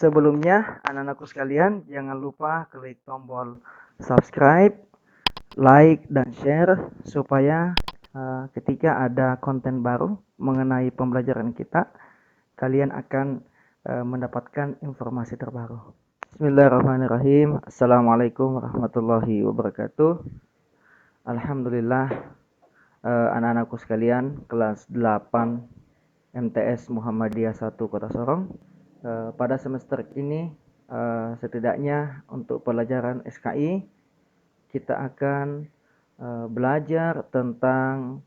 Sebelumnya, anak-anakku sekalian, jangan lupa klik tombol subscribe, like, dan share supaya ketika ada konten baru mengenai pembelajaran kita, kalian akan mendapatkan informasi terbaru. Bismillahirrahmanirrahim. Assalamualaikum warahmatullahi wabarakatuh. Alhamdulillah, anak-anakku sekalian, kelas 8 MTS Muhammadiyah 1 Kota Sorong. Pada semester ini, setidaknya untuk pelajaran SKI, kita akan belajar tentang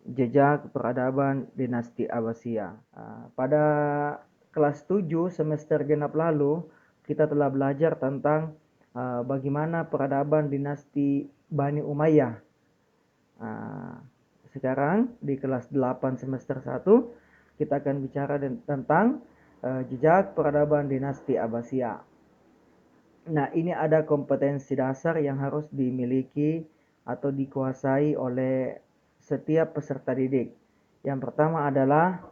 jejak peradaban dinasti Abbasiyah. Pada kelas 7 semester genap lalu, kita telah belajar tentang bagaimana peradaban dinasti Bani Umayyah. Sekarang di kelas 8 semester 1, kita akan bicara tentang jejak peradaban dinasti Abbasiyah. Nah, ini ada kompetensi dasar yang harus dimiliki atau dikuasai oleh setiap peserta didik. Yang pertama adalah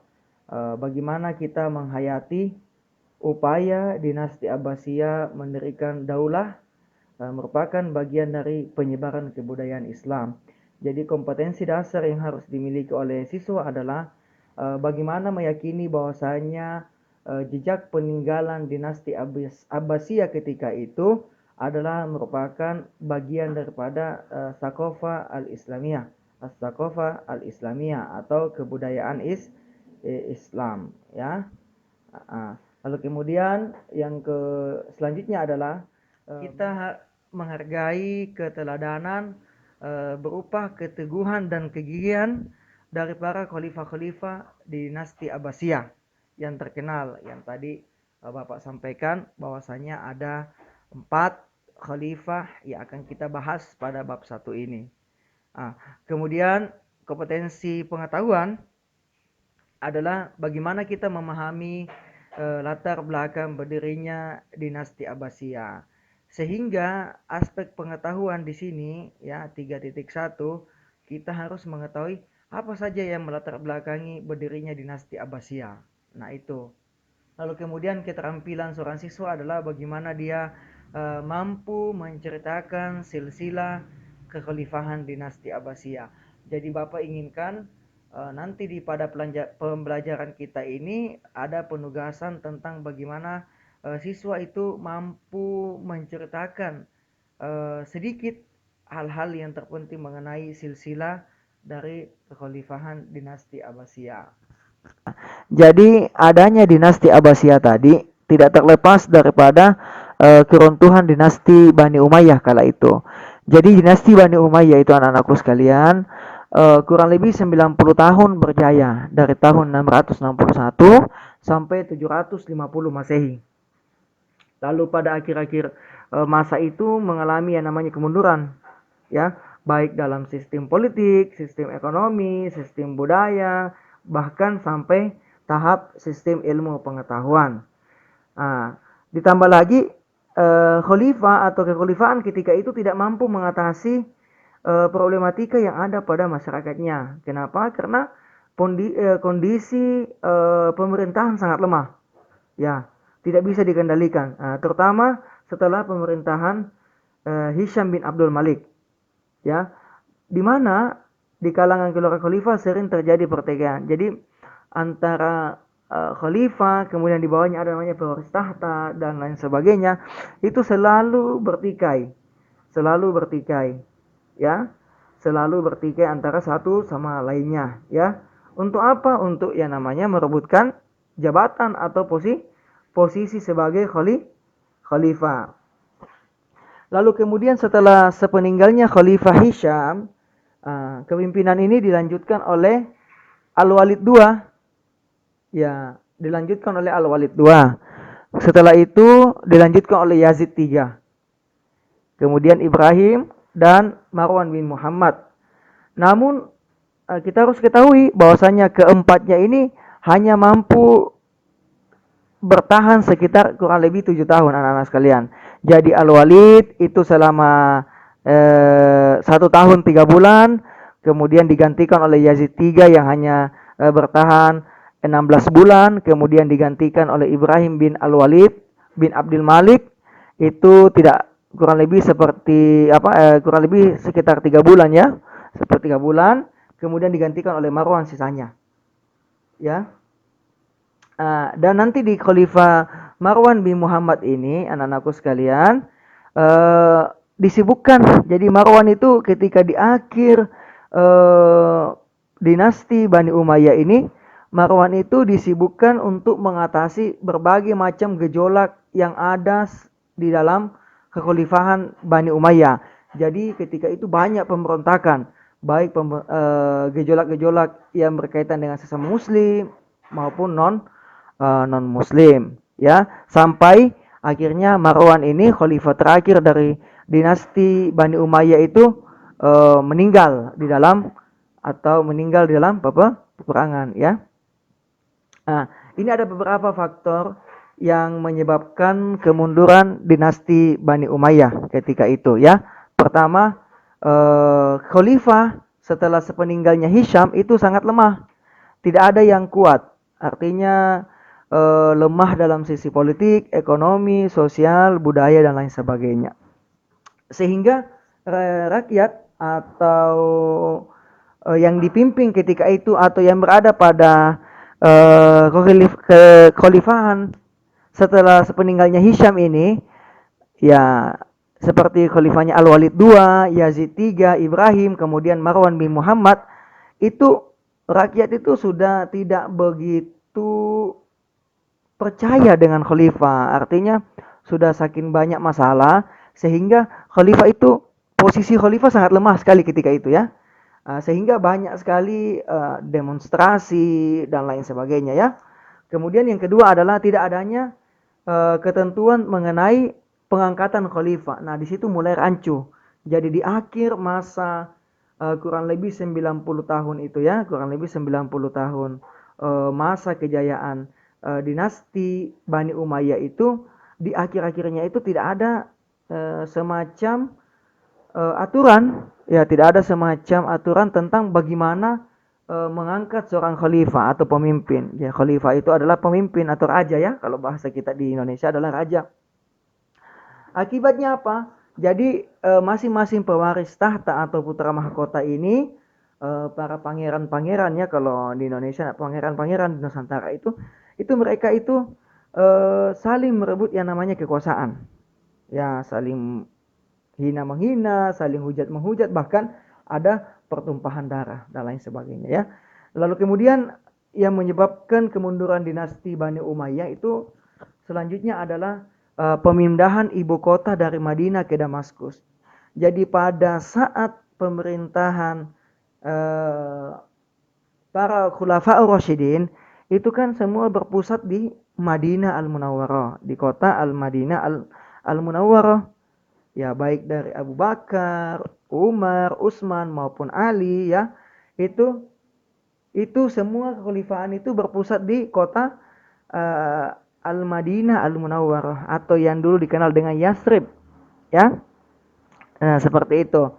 bagaimana kita menghayati upaya dinasti Abbasiyah mendirikan daulah merupakan bagian dari penyebaran kebudayaan Islam. Jadi kompetensi dasar yang harus dimiliki oleh siswa adalah bagaimana meyakini bahwasanya jejak peninggalan dinasti Abbasiyah ketika itu adalah merupakan bagian daripada Saqafah al-Islamiyah, As-Saqafah al-Islamiyah atau kebudayaan Islam, ya. Lalu kemudian yang selanjutnya adalah kita menghargai keteladanan berupa keteguhan dan kegigihan dari para khalifah-khalifah dinasti Abbasiyah yang terkenal, yang tadi Bapak sampaikan bahwasanya ada 4 khalifah yang akan kita bahas pada bab 1 ini. Kemudian kompetensi pengetahuan adalah bagaimana kita memahami latar belakang berdirinya dinasti Abbasiyah. Sehingga aspek pengetahuan di sini ya 3.1 kita harus mengetahui apa saja yang melatar belakangi berdirinya dinasti Abbasiyah. Nah, itu. Lalu kemudian keterampilan seorang siswa adalah bagaimana dia mampu menceritakan silsilah kekhalifahan dinasti Abbasiyah. Jadi Bapak inginkan nanti pada pembelajaran kita ini ada penugasan tentang bagaimana siswa itu mampu menceritakan sedikit hal-hal yang terpenting mengenai silsilah dari kekhalifahan dinasti Abbasiyah. Jadi adanya dinasti Abbasiyah tadi tidak terlepas daripada keruntuhan dinasti Bani Umayyah kala itu. Jadi dinasti Bani Umayyah itu anak-anakku sekalian kurang lebih 90 tahun berjaya dari tahun 661 sampai 750 Masehi. Lalu pada akhir-akhir masa itu mengalami yang namanya kemunduran, ya, baik dalam sistem politik, sistem ekonomi, sistem budaya, bahkan sampai tahap sistem ilmu pengetahuan. Ditambah lagi khalifah atau kekhalifahan ketika itu tidak mampu mengatasi problematika yang ada pada masyarakatnya. Kenapa? Karena kondisi pemerintahan sangat lemah, ya, tidak bisa dikendalikan, terutama setelah pemerintahan Hisham bin Abdul Malik, ya, di mana di kalangan keluarga khalifah sering terjadi pertikaian. Jadi antara khalifah, kemudian di bawahnya ada namanya pewaris tahta dan lain sebagainya, itu selalu bertikai, ya, selalu bertikai antara satu sama lainnya, ya. Untuk apa? Untuk yang namanya merebutkan jabatan atau posisi sebagai khalifah. Lalu kemudian setelah sepeninggalnya Khalifah Hisham, kepemimpinan ini dilanjutkan oleh Al-Walid II. Ya, dilanjutkan oleh Al-Walid II. Setelah itu dilanjutkan oleh Yazid III. Kemudian Ibrahim dan Marwan bin Muhammad. Namun kita harus ketahui bahwasanya keempatnya ini hanya mampu bertahan sekitar kurang lebih 7 tahun anak-anak sekalian. Jadi Al-Walid itu selama 1 tahun 3 bulan, kemudian digantikan oleh Yazid III yang hanya bertahan 16 bulan, kemudian digantikan oleh Ibrahim bin Al-Walid bin Abdul Malik. Itu tidak kurang lebih seperti kurang lebih sekitar 3 bulan ya, seperti 3 bulan, kemudian digantikan oleh Marwan sisanya, ya. Dan nanti di Khalifah Marwan bin Muhammad ini, anak-anakku sekalian, disibukkan. Jadi Marwan itu ketika di akhir dinasti Bani Umayyah ini, Marwan itu disibukkan untuk mengatasi berbagai macam gejolak yang ada di dalam kekhalifahan Bani Umayyah. Jadi ketika itu banyak pemberontakan, baik gejolak-gejolak yang berkaitan dengan sesama muslim maupun non muslim, ya, sampai akhirnya Marwan ini khalifah terakhir dari dinasti Bani Umayyah itu meninggal di dalam peperangan, ya. Nah, ini ada beberapa faktor yang menyebabkan kemunduran dinasti Bani Umayyah ketika itu, ya. Pertama, khalifah setelah sepeninggalnya Hisham itu sangat lemah, tidak ada yang kuat, artinya lemah dalam sisi politik, ekonomi, sosial, budaya dan lain sebagainya. Sehingga rakyat atau yang dipimpin ketika itu atau yang berada pada kekhalifahan setelah sepeninggalnya Hisham ini, ya, seperti khalifahnya Al-Walid II, Yazid III, Ibrahim, kemudian Marwan bin Muhammad, itu rakyat itu sudah tidak begitu percaya dengan khalifah. Artinya sudah saking banyak masalah sehingga khalifah itu, posisi khalifah sangat lemah sekali ketika itu, ya. Sehingga banyak sekali demonstrasi dan lain sebagainya, ya. Kemudian yang kedua adalah tidak adanya ketentuan mengenai pengangkatan khalifah. Nah, di situ mulai rancu. Jadi di akhir masa kurang lebih 90 tahun itu, ya, kurang lebih 90 tahun masa kejayaan dinasti Bani Umayyah itu, di akhir-akhirnya itu tidak ada semacam aturan, ya, tidak ada semacam aturan tentang bagaimana mengangkat seorang khalifah atau pemimpin. Ya, khalifah itu adalah pemimpin atau raja, ya, kalau bahasa kita di Indonesia adalah raja. Akibatnya apa? Jadi masing-masing pewaris tahta atau putra mahkota ini, para pangeran-pangeran, ya, kalau di Indonesia pangeran-pangeran di Nusantara itu mereka itu saling merebut yang namanya kekuasaan. Ya, saling hina menghina, saling hujat menghujat, bahkan ada pertumpahan darah dan lain sebagainya, ya. Lalu kemudian yang menyebabkan kemunduran dinasti Bani Umayyah itu selanjutnya adalah pemindahan ibu kota dari Madinah ke Damaskus. Jadi pada saat pemerintahan para khulafa'ur rasyidin itu kan semua berpusat di Madinah Al-Munawwarah, di kota Al-Madinah Al-Munawwarah. Ya, baik dari Abu Bakar, Umar, Utsman maupun Ali, ya. Itu semua kekhalifahan itu berpusat di kota Al-Madinah Al-Munawwarah atau yang dulu dikenal dengan Yathrib, ya. Nah, seperti itu.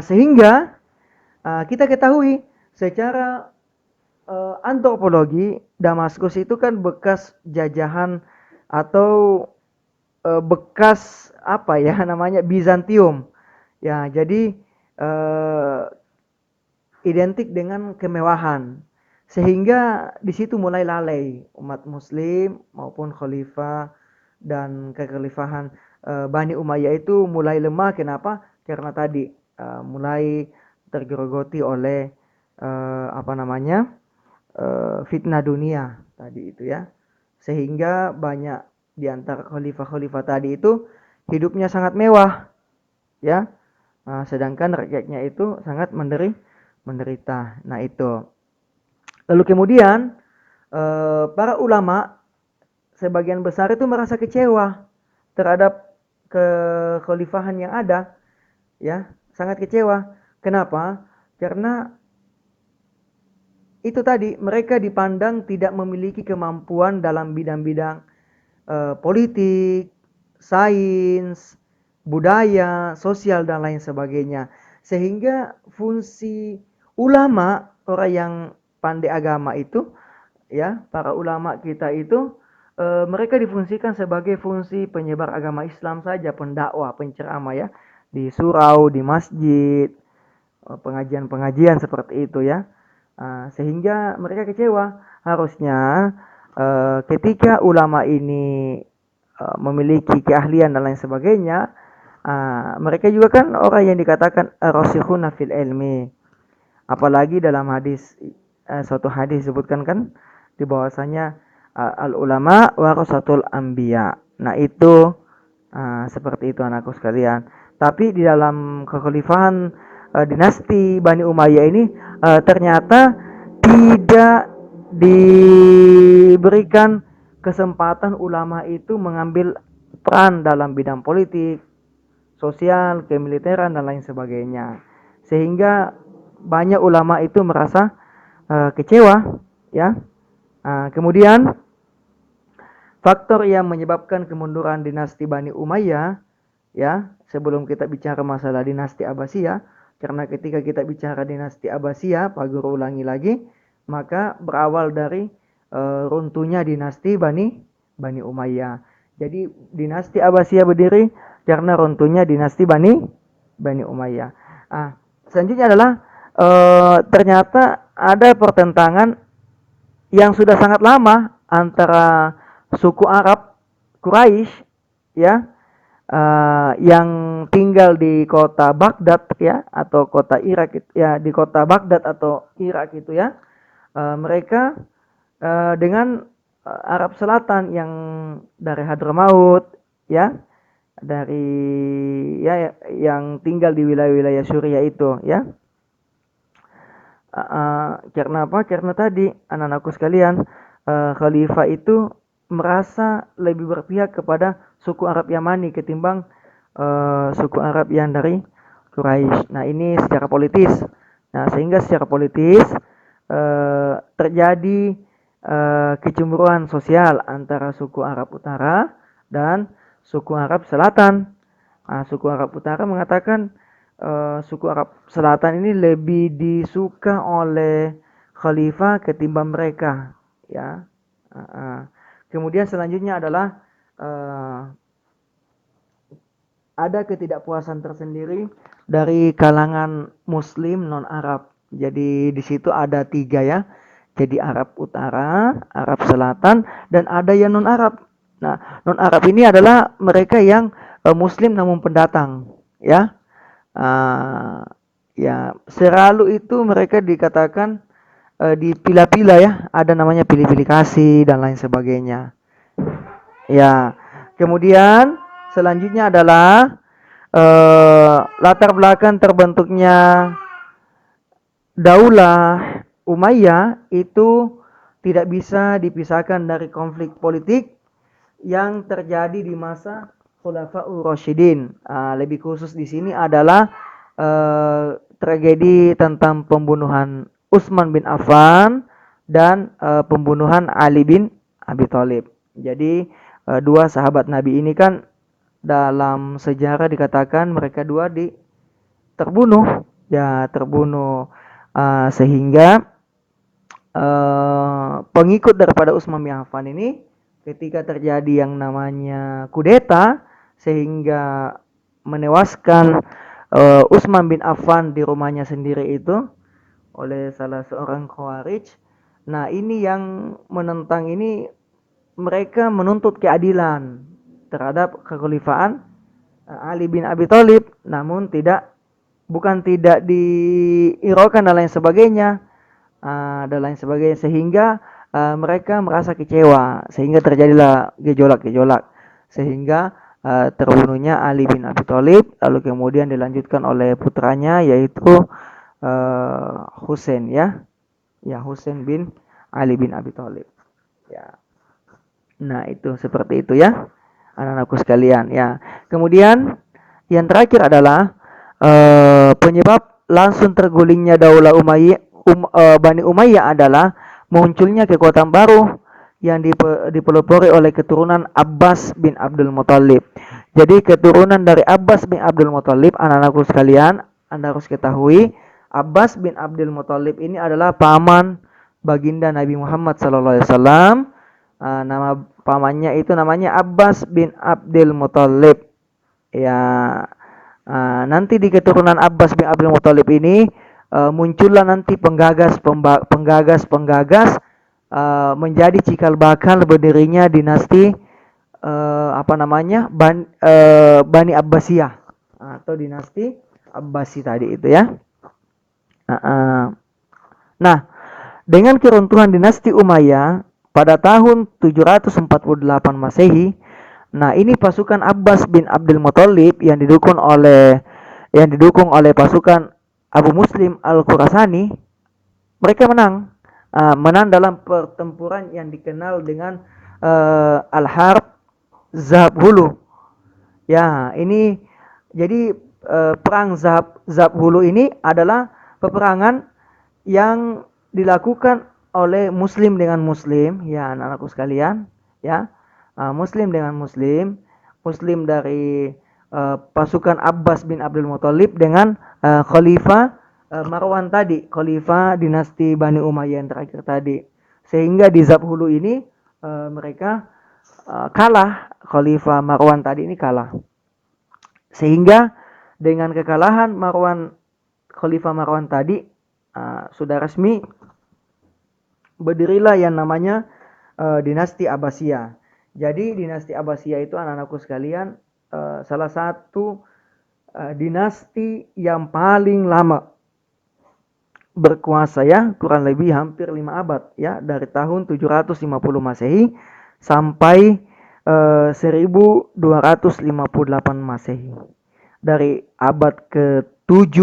Sehingga kita ketahui secara antropologi, Damaskus itu kan bekas jajahan atau bekas apa ya namanya Bizantium, ya. Jadi identik dengan kemewahan, sehingga di situ mulai lalai umat muslim maupun khalifah dan kekhalifahan Bani Umayyah itu mulai lemah. Kenapa? Karena tadi mulai tergerogoti oleh fitnah dunia tadi itu, ya. Sehingga banyak di antara khalifah-khalifah tadi itu hidupnya sangat mewah, ya. Sedangkan rakyatnya itu sangat menderita. Nah, itu. Lalu kemudian para ulama sebagian besar itu merasa kecewa terhadap kekhalifahan yang ada, ya, sangat kecewa. Kenapa? Karena itu tadi, mereka dipandang tidak memiliki kemampuan dalam bidang-bidang politik, sains, budaya, sosial dan lain sebagainya. Sehingga fungsi ulama, orang yang pandai agama itu ya, para ulama kita itu mereka difungsikan sebagai fungsi penyebar agama Islam saja, pendakwah, penceramah ya, di surau, di masjid, pengajian-pengajian seperti itu ya. Sehingga mereka kecewa. Harusnya ketika ulama ini memiliki keahlian dan lain sebagainya, mereka juga kan orang yang dikatakan rasikhuna fil ilmi. Apalagi dalam hadis, suatu hadis disebutkan kan di bahwasanya al ulama warasatul anbiya. Nah itu seperti itu anakku sekalian. Tapi di dalam kekhalifahan dinasti Bani Umayyah ini ternyata tidak diberikan kesempatan ulama itu mengambil peran dalam bidang politik, sosial, kemiliteran dan lain sebagainya. Sehingga banyak ulama itu merasa kecewa ya. Kemudian faktor yang menyebabkan kemunduran dinasti Bani Umayyah ya, sebelum kita bicara masalah dinasti Abbasiyah, karena ketika kita bicara dinasti Abbasiyah, Pak Guru ulangi lagi, maka berawal dari runtuhnya dinasti Bani Umayyah. Jadi dinasti Abbasiyah berdiri karena runtuhnya dinasti Bani Umayyah. Selanjutnya adalah ternyata ada pertentangan yang sudah sangat lama antara suku Arab Quraisy ya, yang tinggal di kota Baghdad ya, atau kota Irak ya, di kota Baghdad atau Irak itu ya, mereka dengan Arab Selatan yang dari Hadramaut ya, dari ya yang tinggal di wilayah-wilayah Suriah itu ya. Karena apa? Karena tadi anak-anakku sekalian, khalifah itu merasa lebih berpihak kepada suku Arab Yamani ketimbang suku Arab yang dari Quraisy. Nah ini secara politis. Nah sehingga secara politis terjadi kecemburuan sosial antara suku Arab Utara dan suku Arab Selatan. Suku Arab Utara mengatakan suku Arab Selatan ini lebih disuka oleh khalifah ketimbang mereka ya. Kemudian selanjutnya adalah ada ketidakpuasan tersendiri dari kalangan Muslim non Arab. Jadi di situ ada 3 ya. Jadi Arab Utara, Arab Selatan, dan ada yang non Arab. Nah non Arab ini adalah mereka yang Muslim namun pendatang ya. Ya selalu itu mereka dikatakan dipilah-pilah ya, ada namanya pilih-pilih kasih dan lain sebagainya ya. Kemudian selanjutnya adalah latar belakang terbentuknya Daulah Umayyah itu tidak bisa dipisahkan dari konflik politik yang terjadi di masa Khulafaur Rasyidin. Lebih khusus di sini adalah tragedi tentang pembunuhan Utsman bin Affan dan pembunuhan Ali bin Abi Thalib. Jadi dua sahabat Nabi ini kan dalam sejarah dikatakan mereka dua terbunuh ya, terbunuh sehingga pengikut daripada Utsman bin Affan ini ketika terjadi yang namanya kudeta sehingga menewaskan Utsman bin Affan di rumahnya sendiri itu oleh salah seorang Khawarij. Nah ini yang menentang ini, mereka menuntut keadilan terhadap kekhalifahan Ali bin Abi Thalib, namun bukan tidak diiraukan dan lain sebagainya, sehingga mereka merasa kecewa sehingga terjadilah gejolak-gejolak sehingga terbunuhnya Ali bin Abi Thalib, lalu kemudian dilanjutkan oleh putranya yaitu Husain ya, Husain bin Ali bin Abi Thalib ya. Nah itu seperti itu ya anak-anakku sekalian ya. Kemudian yang terakhir adalah penyebab langsung tergulingnya Daulah Bani Umayyah adalah munculnya kekuatan baru yang dipelopori oleh keturunan Abbas bin Abdul Muthalib. Jadi keturunan dari Abbas bin Abdul Muthalib, anak-anakku sekalian, Anda harus ketahui Abbas bin Abdul Muthalib ini adalah paman baginda Nabi Muhammad SAW. Nama pamannya itu namanya Abbas bin Abdul Muthalib. Ya, nanti di keturunan Abbas bin Abdul Muthalib ini muncullah nanti penggagas menjadi cikal bakal berdirinya dinasti Bani Abbasiyah atau dinasti Abbasi tadi itu ya. Nah, dengan keruntuhan dinasti Umayyah pada tahun 748 Masehi, nah ini pasukan Abbas bin Abdul Muthalib yang didukung oleh pasukan Abu Muslim Al-Khurasani, mereka menang dalam pertempuran yang dikenal dengan Al-Harb Zahab Hulu. Ya, ini jadi perang Zahab Hulu ini adalah peperangan yang dilakukan oleh muslim dengan muslim, ya anak-anakku sekalian, ya. Muslim dengan muslim dari pasukan Abbas bin Abdul Muthalib dengan Khalifah Marwan tadi, Khalifah dinasti Bani Umayyah yang terakhir tadi. Sehingga di Zabhulu ini mereka kalah, Khalifah Marwan tadi ini kalah. Sehingga dengan kekalahan Khalifah Marwan tadi, sudah resmi berdirilah yang namanya dinasti Abbasiyah. Jadi dinasti Abbasiyah itu anak-anakku sekalian salah satu dinasti yang paling lama berkuasa ya, kurang lebih hampir 5 abad ya, dari tahun 750 Masehi sampai 1258 Masehi. Dari abad ke-7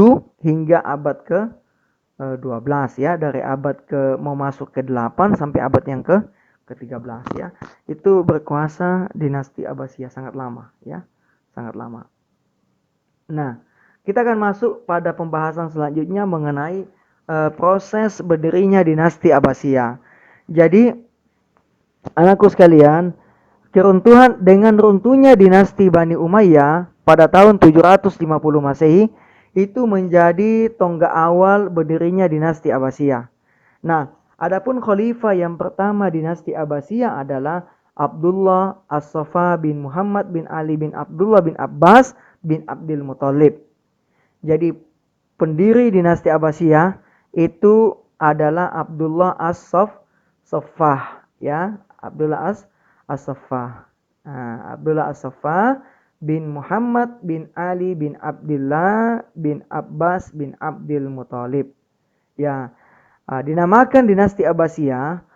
hingga abad ke-12 ya, dari abad mau masuk ke-8 sampai abad yang ke-13 ya. Itu berkuasa dinasti Abbasiyah sangat lama ya, sangat lama. Nah, kita akan masuk pada pembahasan selanjutnya mengenai proses berdirinya dinasti Abbasiyah. Jadi, anakku sekalian, dengan runtuhnya dinasti Bani Umayyah pada tahun 750 Masehi itu menjadi tonggak awal berdirinya dinasti Abbasiyah. Nah, adapun khalifah yang pertama dinasti Abbasiyah adalah Abdullah As-Safa bin Muhammad bin Ali bin Abdullah bin Abbas bin Abdul Muthalib. Jadi pendiri dinasti Abbasiyah itu adalah Abdullah As-Saffah ya, Abdullah As-Saffah. Abdullah As-Saffah bin Muhammad bin Ali bin Abdullah bin Abbas bin Abdul Muthalib. Ya, dinamakan dinasti Abbasiyah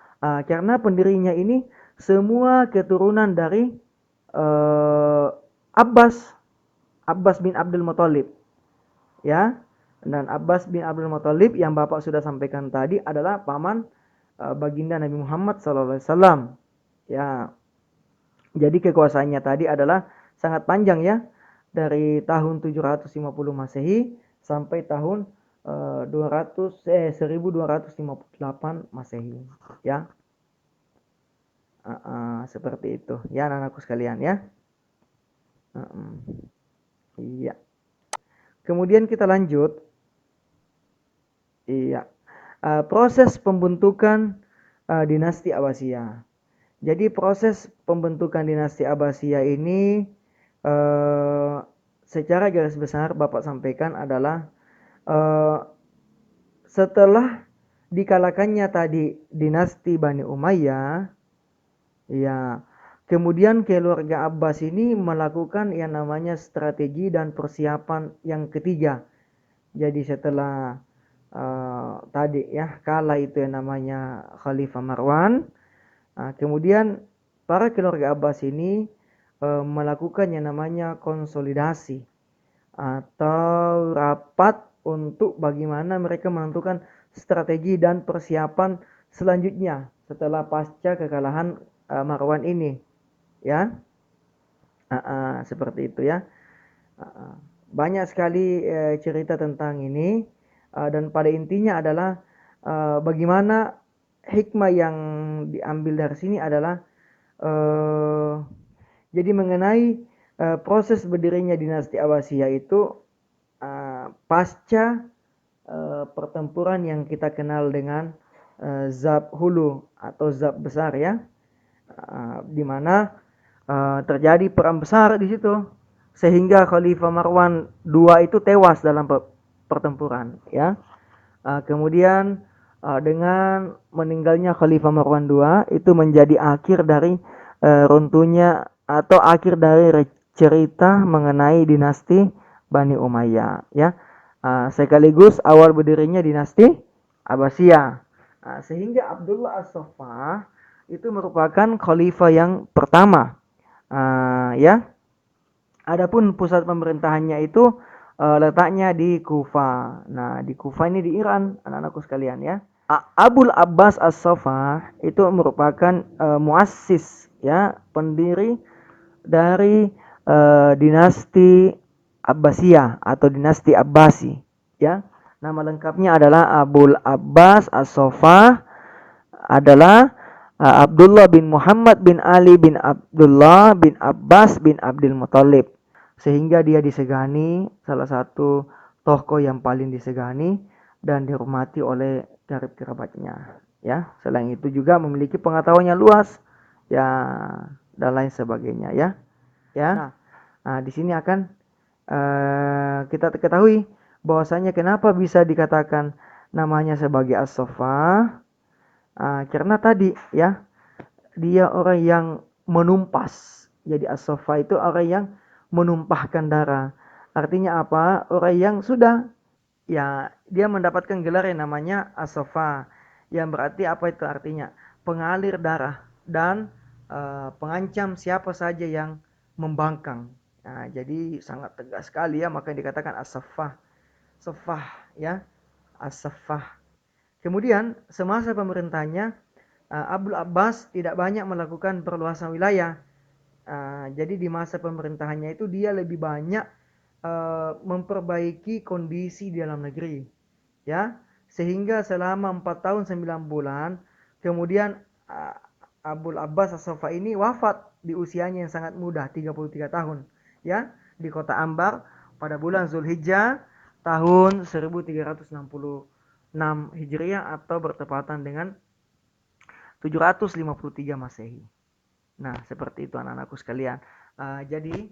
karena pendirinya ini semua keturunan dari Abbas bin Abdul Muthalib. Ya. Dan Abbas bin Abdul Muthalib yang Bapak sudah sampaikan tadi adalah paman baginda Nabi Muhammad SAW. Ya. Jadi kekuasaannya tadi adalah sangat panjang ya, dari tahun 750 Masehi sampai tahun 1258 Masehi ya. Seperti itu ya anak-anakku sekalian ya. Iya. Kemudian kita lanjut. Iya. Proses pembentukan dinasti Abbasiyah. Jadi proses pembentukan dinasti Abbasiyah ini secara garis besar Bapak sampaikan adalah setelah dikalahkannya tadi dinasti Bani Umayyah, ya, kemudian keluarga Abbas ini melakukan yang namanya strategi dan persiapan yang ketiga. Jadi setelah tadi ya kalah itu yang namanya Khalifah Marwan, kemudian para keluarga Abbas ini melakukan yang namanya konsolidasi atau rapat untuk bagaimana mereka menentukan strategi dan persiapan selanjutnya setelah pasca kekalahan Marwan ini ya. Seperti itu ya. Banyak sekali cerita tentang ini dan pada intinya adalah bagaimana hikmah yang diambil dari sini adalah jadi mengenai proses berdirinya dinasti Abbasiyah itu pasca pertempuran yang kita kenal dengan Zab hulu atau Zab besar ya, di mana terjadi perang besar di situ sehingga Khalifah Marwan II itu tewas dalam pertempuran ya. Kemudian dengan meninggalnya Khalifah Marwan II itu menjadi akhir dari runtuhnya atau akhir dari cerita mengenai dinasti Bani Umayyah ya. Sekaligus awal berdirinya dinasti Abbasiyah. Sehingga Abdullah As-Saffah itu merupakan khalifah yang pertama ya. Adapun pusat pemerintahannya itu letaknya di Kufa. Nah, di Kufa ini di Iran, anak-anakku sekalian ya. Abul Abbas As-Saffah itu merupakan muassis ya, pendiri dari dinasti Abbasiyah atau dinasti Abbasi ya. Nama lengkapnya adalah Abul Abbas As-Saffah, adalah Abdullah bin Muhammad bin Ali bin Abdullah bin Abbas bin Abdul Muthalib. Sehingga dia disegani, salah satu tokoh yang paling disegani dan dihormati oleh karib kerabatnya ya. Selain itu juga memiliki pengetahuan yang luas ya, dan lain sebagainya ya. Nah, di sini akan kita ketahui bahwasanya kenapa bisa dikatakan namanya sebagai As-Saffah. Karena tadi ya, dia orang yang menumpas. Jadi As-Saffah itu orang yang menumpahkan darah. Artinya apa? Orang yang sudah ya, dia mendapatkan gelar yang namanya As-Saffah. Yang berarti apa itu artinya? Pengalir darah dan pengancam siapa saja yang membangkang. Nah, jadi sangat tegas sekali ya, maka dikatakan As-Saffah. Saffah ya, As-Saffah. Kemudian semasa pemerintahnya Abdul Abbas tidak banyak melakukan perluasan wilayah. Jadi di masa pemerintahannya itu dia lebih banyak memperbaiki kondisi di dalam negeri ya, sehingga selama 4 tahun 9 bulan kemudian Abdul Abbas As-Saffah ini wafat di usianya yang sangat muda, 33 tahun ya, di kota Ambar pada bulan Zulhijjah tahun 1366 Hijriah atau bertepatan dengan 753 Masehi. Nah, seperti itu anak-anakku sekalian. Jadi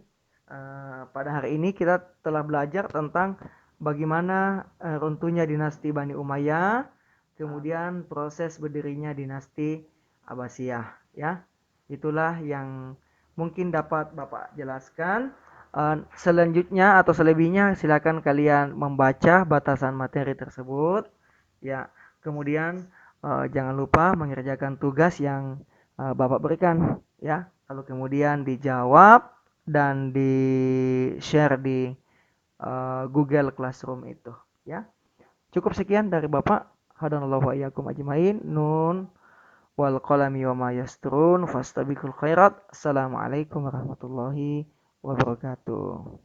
pada hari ini kita telah belajar tentang bagaimana runtuhnya dinasti Bani Umayyah, kemudian proses berdirinya dinasti Abbasiyah ya. Itulah yang mungkin dapat Bapak jelaskan. Selanjutnya atau selebihnya silakan kalian membaca batasan materi tersebut ya. Kemudian jangan lupa mengerjakan tugas yang Bapak berikan ya. Lalu kemudian dijawab dan di-share di Google Classroom itu ya. Cukup sekian dari Bapak. Hadanallahu wa iyyakum ajmain. Nun wal qalami wa ma yasturun fastabiqul khairat. Assalamualaikum warahmatullahi wabarakatuh.